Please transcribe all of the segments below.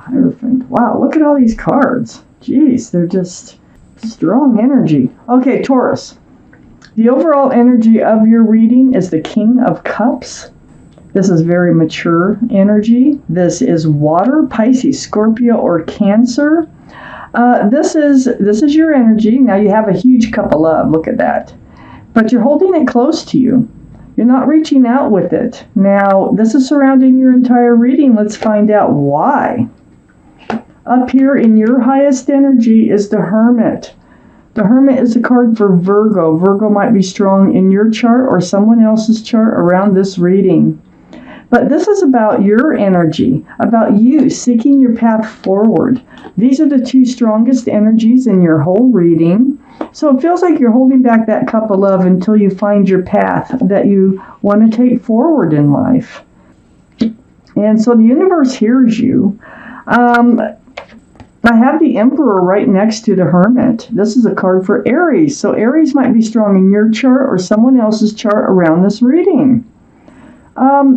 Hierophant. Wow, look at all these cards. Jeez, they're just strong energy. Okay, Taurus. The overall energy of your reading is the King of Cups. This is very mature energy. This is water, Pisces, Scorpio, or Cancer. This is your energy. Now you have a huge cup of love. Look at that. But you're holding it close to you. You're not reaching out with it. Now, this is surrounding your entire reading. Let's find out why. Up here in your highest energy is the Hermit. The Hermit is a card for Virgo. Virgo might be strong in your chart or someone else's chart around this reading. But this is about your energy, about you seeking your path forward. These are the two strongest energies in your whole reading. So it feels like you're holding back that cup of love until you find your path that you want to take forward in life. And so the universe hears you. I have the Emperor right next to the Hermit. This is a card for Aries. So Aries might be strong in your chart or someone else's chart around this reading.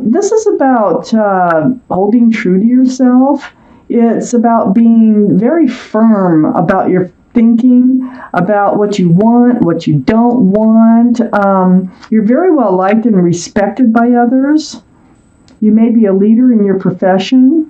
This is about holding true to yourself. It's about being very firm about your thinking, about what you want, what you don't want. You're very well liked and respected by others. You may be a leader in your profession.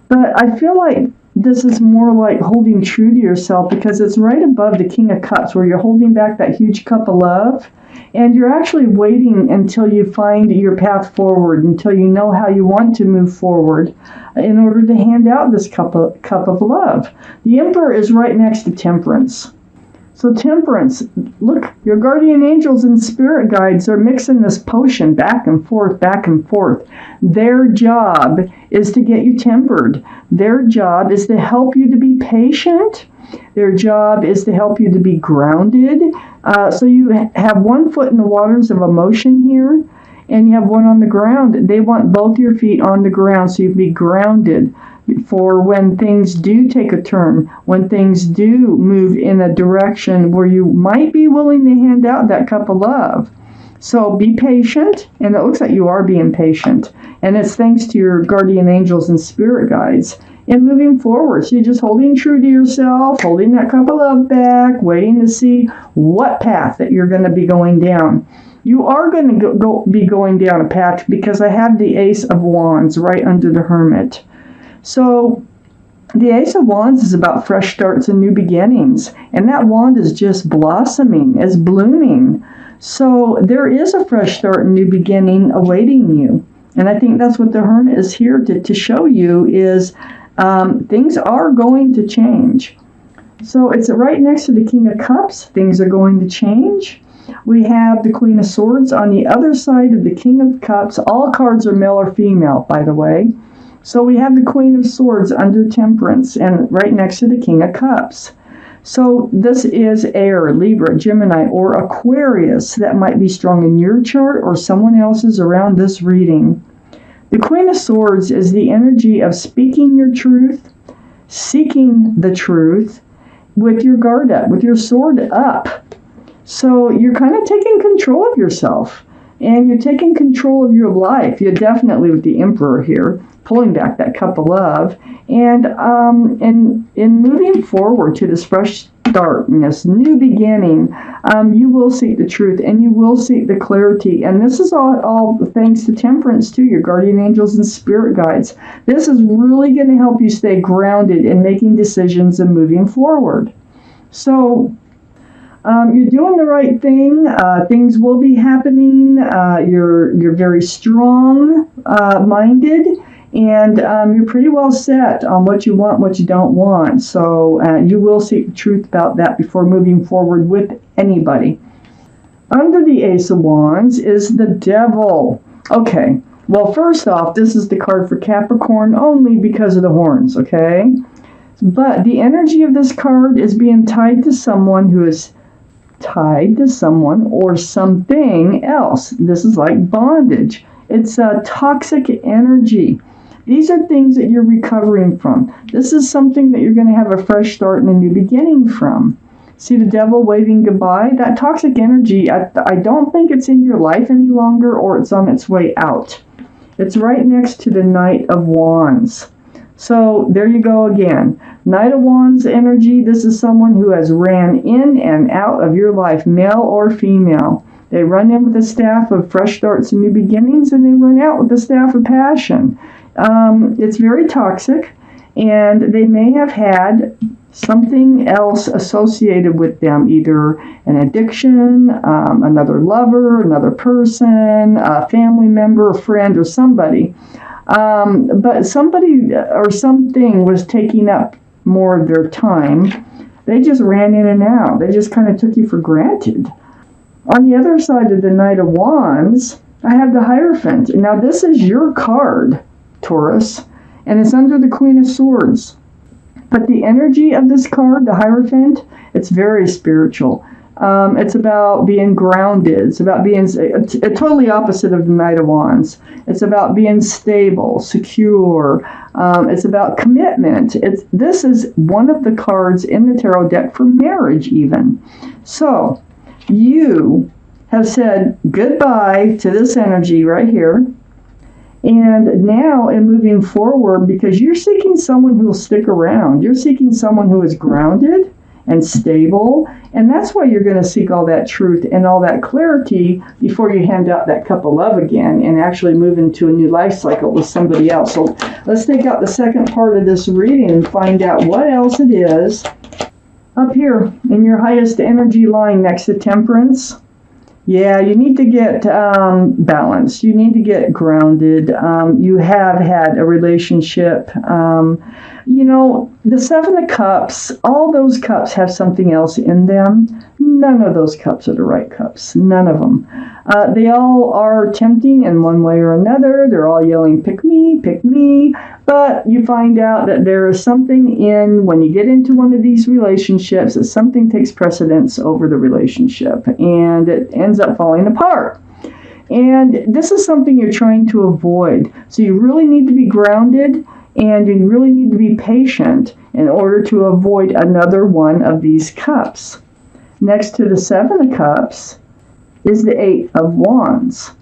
But I feel like this is more like holding true to yourself because it's right above the King of Cups where you're holding back that huge cup of love. And you're actually waiting until you find your path forward, until you know how you want to move forward in order to hand out this cup of love. The Emperor is right next to Temperance. So Temperance, look, your guardian angels and spirit guides are mixing this potion back and forth, back and forth. Their job is to get you tempered. Their job is to help you to be patient. Their job is to help you to be grounded. So you have one foot in the waters of emotion here, and you have one on the ground. They want both your feet on the ground so you be grounded for when things do take a turn, when things do move in a direction where you might be willing to hand out that cup of love. So be patient, and it looks like you are being patient. And it's thanks to your guardian angels and spirit guides. And moving forward, so you're just holding true to yourself, holding that cup of love back, waiting to see what path that you're going to be going down. You are going to be going down a path because I have the Ace of Wands right under the Hermit. So the Ace of Wands is about fresh starts and new beginnings. And that wand is just blossoming, it's blooming. So there is a fresh start and new beginning awaiting you. And I think that's what the Hermit is here to show you is things are going to change. So it's right next to the King of Cups. Things are going to change. We have the Queen of Swords on the other side of the King of Cups. All cards are male or female, by the way. So we have the Queen of Swords under Temperance and right next to the King of Cups. So this is air, Libra, Gemini, or Aquarius that might be strong in your chart or someone else's around this reading. The Queen of Swords is the energy of speaking your truth, seeking the truth with your guard up, with your sword up. So you're kind of taking control of yourself and you're taking control of your life. You're definitely with the Emperor here, pulling back that cup of love. And in moving forward to this fresh start, this new beginning, you will seek the truth and you will seek the clarity. And this is all thanks to Temperance too, your guardian angels and spirit guides. This is really going to help you stay grounded in making decisions and moving forward. So you're doing the right thing. Things will be happening. You're very strong-minded. And you're pretty well set on what you want, what you don't want. So you will seek the truth about that before moving forward with anybody. Under the Ace of Wands is the Devil. Okay, well, first off, this is the card for Capricorn only because of the horns, okay? But the energy of this card is being tied to someone who is tied to someone or something else. This is like bondage. It's a toxic energy. These are things that you're recovering from. This is something that you're going to have a fresh start and a new beginning from. See the Devil waving goodbye? That toxic energy, I don't think it's in your life any longer or it's on its way out. It's right next to the Knight of Wands. So there you go again. Knight of Wands energy, this is someone who has ran in and out of your life, male or female. They run in with the staff of fresh starts and new beginnings, and they run out with the staff of passion. It's very toxic, and they may have had something else associated with them, either an addiction, another lover, another person, a family member, a friend, or somebody. But somebody or something was taking up more of their time. They just ran in and out. They just kind of took you for granted. On the other side of the Knight of Wands, I have the Hierophant. Now, this is your card, Taurus, and it's under the Queen of Swords. But the energy of this card, the Hierophant, it's very spiritual. It's about being grounded. It's about being totally opposite of the Knight of Wands. It's about being stable, secure. It's about commitment. This is one of the cards in the tarot deck for marriage even. So you have said goodbye to this energy right here. And now in moving forward, because you're seeking someone who will stick around, you're seeking someone who is grounded and stable, and that's why you're going to seek all that truth and all that clarity before you hand out that cup of love again and actually move into a new life cycle with somebody else. So let's take out the second part of this reading and find out what else it is up here in your highest energy line next to Temperance. Yeah, you need to get balanced. You need to get grounded. You have had a relationship. The Seven of Cups, all those cups have something else in them. None of those cups are the right cups. None of them. They all are tempting in one way or another. They're all yelling, pick me, pick me. But you find out that there is something when you get into one of these relationships, that something takes precedence over the relationship and it ends up falling apart. And this is something you're trying to avoid. So you really need to be grounded and you really need to be patient in order to avoid another one of these cups. Next to the Seven of Cups is the Eight of Wands,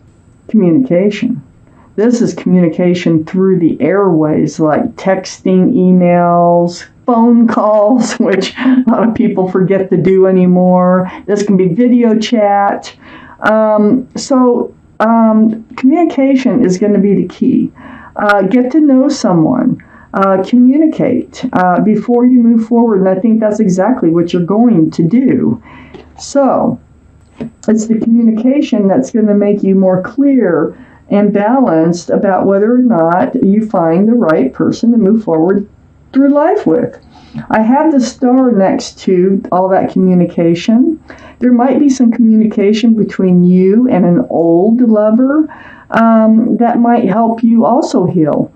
communication. This is communication through the airways, like texting, emails, phone calls, which a lot of people forget to do anymore. This can be video chat. Communication is going to be the key. Get to know someone. Communicate before you move forward, and I think that's exactly what you're going to do. So it's the communication that's going to make you more clear and balanced about whether or not you find the right person to move forward through life with. I have the star next to all that communication. There might be some communication between you and an old lover that might help you also heal.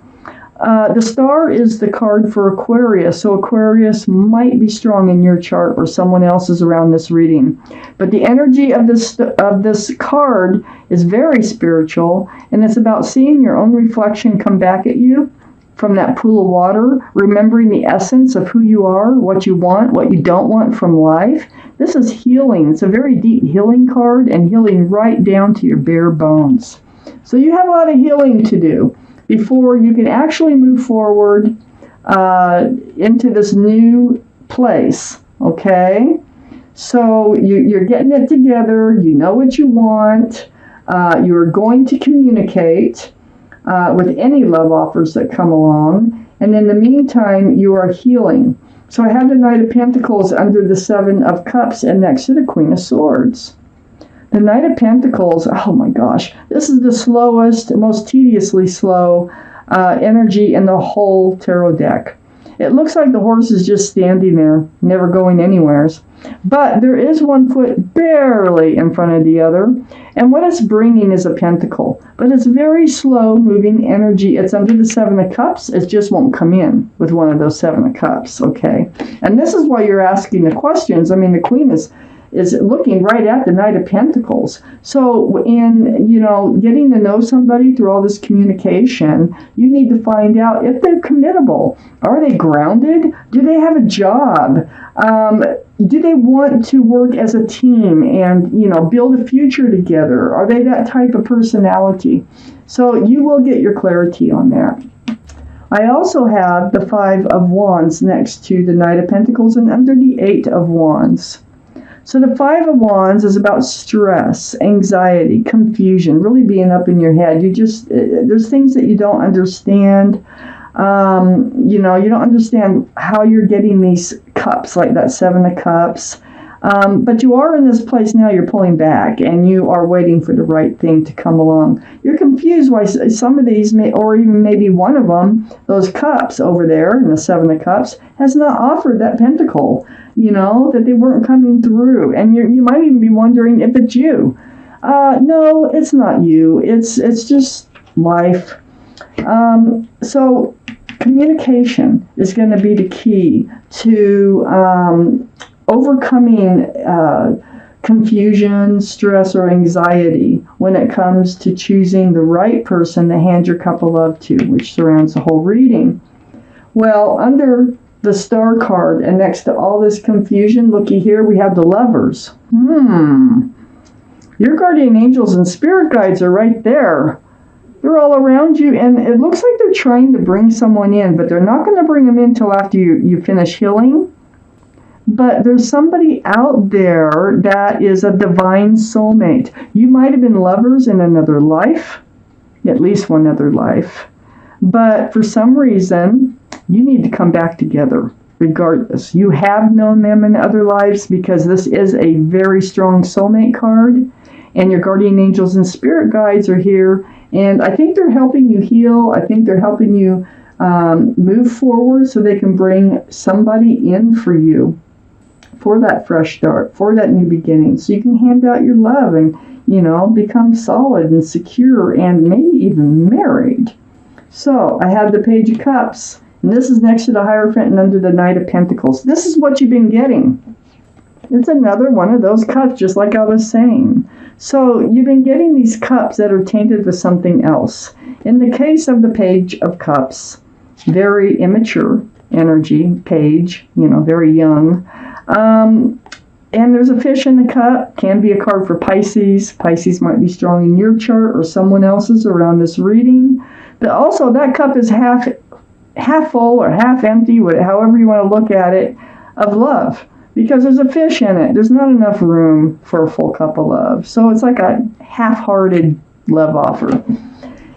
The star is the card for Aquarius, so Aquarius might be strong in your chart or someone else's around this reading. But the energy of this card is very spiritual, and it's about seeing your own reflection come back at you from that pool of water, remembering the essence of who you are, what you want, what you don't want from life. This is healing. It's a very deep healing card, and healing right down to your bare bones. So you have a lot of healing to do before you can actually move forward into this new place, okay? So you're getting it together. You know what you want. You're going to communicate with any love offers that come along. And in the meantime, you are healing. So I have the Knight of Pentacles under the Seven of Cups and next to the Queen of Swords. The Knight of Pentacles, oh my gosh, this is the slowest, most tediously slow energy in the whole tarot deck. It looks like the horse is just standing there, never going anywheres. But there is one foot barely in front of the other. And what it's bringing is a pentacle. But it's very slow moving energy. It's under the Seven of Cups. It just won't come in with one of those Seven of Cups, okay? And this is why you're asking the questions. I mean, the Queen is looking right at the Knight of Pentacles. So in, getting to know somebody through all this communication, you need to find out if they're committable. Are they grounded? Do they have a job? Do they want to work as a team and, build a future together? Are they that type of personality? So you will get your clarity on that. I also have the Five of Wands next to the Knight of Pentacles and under the Eight of Wands. So the Five of Wands is about stress, anxiety, confusion, really being up in your head. There's things that you don't understand. You don't understand how you're getting these cups, like that Seven of Cups. But you are in this place now, you're pulling back, and you are waiting for the right thing to come along. You're confused why some of these, or even maybe one of them, those cups over there in the Seven of Cups, has not offered that pentacle, that they weren't coming through. And you might even be wondering if it's you. No, it's not you. It's just life. So communication is going to be the key to overcoming confusion, stress, or anxiety when it comes to choosing the right person to hand your cup of love to, which surrounds the whole reading. Well, under the Star card and next to all this confusion, looky here, we have the Lovers. Your guardian angels and spirit guides are right there. They're all around you, and it looks like they're trying to bring someone in, but they're not going to bring them in until after you finish healing. But there's somebody out there that is a divine soulmate. You might have been lovers in another life, at least one other life. But for some reason, you need to come back together regardless. You have known them in other lives because this is a very strong soulmate card. And your guardian angels and spirit guides are here. And I think they're helping you heal. I think they're helping you move forward so they can bring somebody in for you, for that fresh start, for that new beginning. So you can hand out your love and, become solid and secure and maybe even married. So I have the Page of Cups, and this is next to the Hierophant and under the Knight of Pentacles. This is what you've been getting. It's another one of those cups, just like I was saying. So you've been getting these cups that are tainted with something else. In the case of the Page of Cups, very immature energy, page, very young. And there's a fish in the cup, can be a card for Pisces. Pisces might be strong in your chart or someone else's around this reading. But also that cup is half full or half empty, however you want to look at it, of love. Because there's a fish in it. There's not enough room for a full cup of love. So it's like a half-hearted love offer.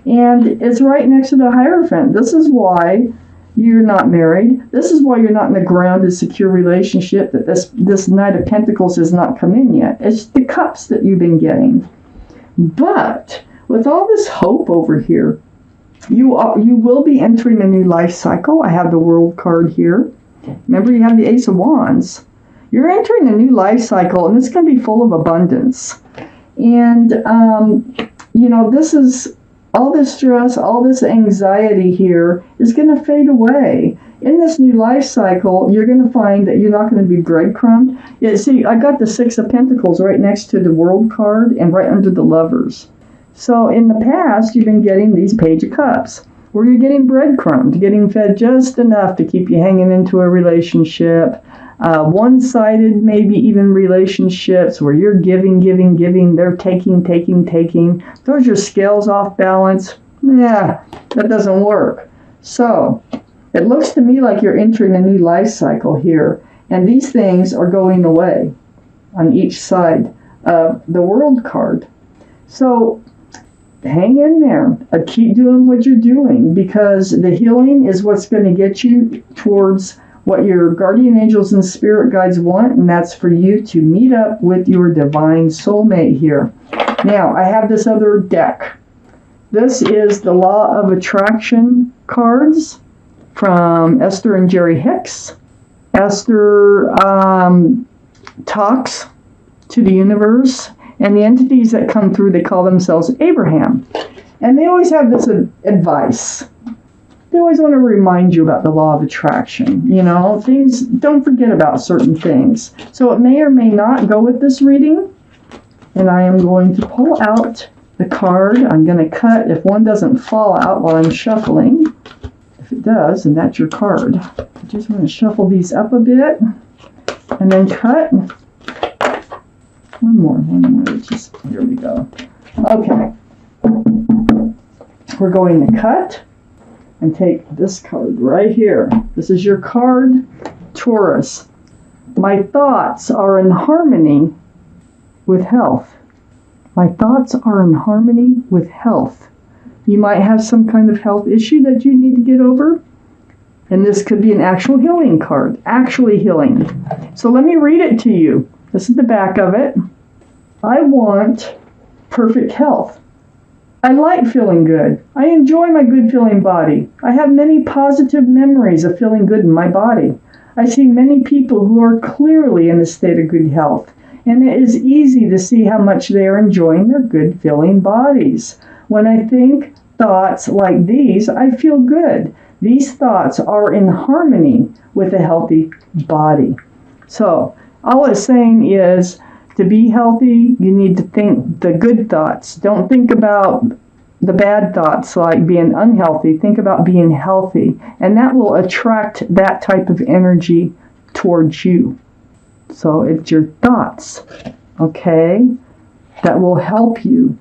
And it's right next to the Hierophant. This is why you're not married. This is why you're not in a grounded, secure relationship, that this Knight of Pentacles has not come in yet. It's the cups that you've been getting. But with all this hope over here, you will be entering a new life cycle. I have the World card here. Remember, you have the Ace of Wands. You're entering a new life cycle, and it's going to be full of abundance. And, this is all this stress, all this anxiety here is going to fade away. In this new life cycle, you're going to find that you're not going to be breadcrumbed. Yeah, see, I got the Six of Pentacles right next to the World card and right under the Lovers. So in the past, you've been getting these Page of Cups, where you're getting breadcrumbed, getting fed just enough to keep you hanging into a relationship. One-sided, maybe even relationships where you're giving, they're taking. Throws your scales off balance. Yeah, that doesn't work. So it looks to me like you're entering a new life cycle here, and these things are going away on each side of the World card. So hang in there. Keep doing what you're doing, because the healing is what's going to get you towards what your guardian angels and spirit guides want, and that's for you to meet up with your divine soulmate here. Now, I have this other deck. This is the Law of Attraction cards from Esther and Jerry Hicks. Esther talks to the universe, and the entities that come through, they call themselves Abraham. And they always have this advice. They always want to remind you about the law of attraction. Things, don't forget about certain things. So it may or may not go with this reading. And I am going to pull out the card. I'm going to cut if one doesn't fall out while I'm shuffling. If it does, then that's your card. I just want to shuffle these up a bit and then cut. One more. Here we go. Okay. We're going to cut. and take this card right here. This is your card, Taurus. My thoughts are in harmony with health. My thoughts are in harmony with health. You might have some kind of health issue that you need to get over. And this could be an actual healing card. Actually healing. So let me read it to you. This is the back of it. I want perfect health. I like feeling good. I enjoy my good feeling body. I have many positive memories of feeling good in my body. I see many people who are clearly in a state of good health, and it is easy to see how much they are enjoying their good feeling bodies. When I think thoughts like these, I feel good. These thoughts are in harmony with a healthy body. So all it's saying is, to be healthy, you need to think the good thoughts. Don't think about the bad thoughts like being unhealthy. Think about being healthy. And that will attract that type of energy towards you. So it's your thoughts, okay, that will help you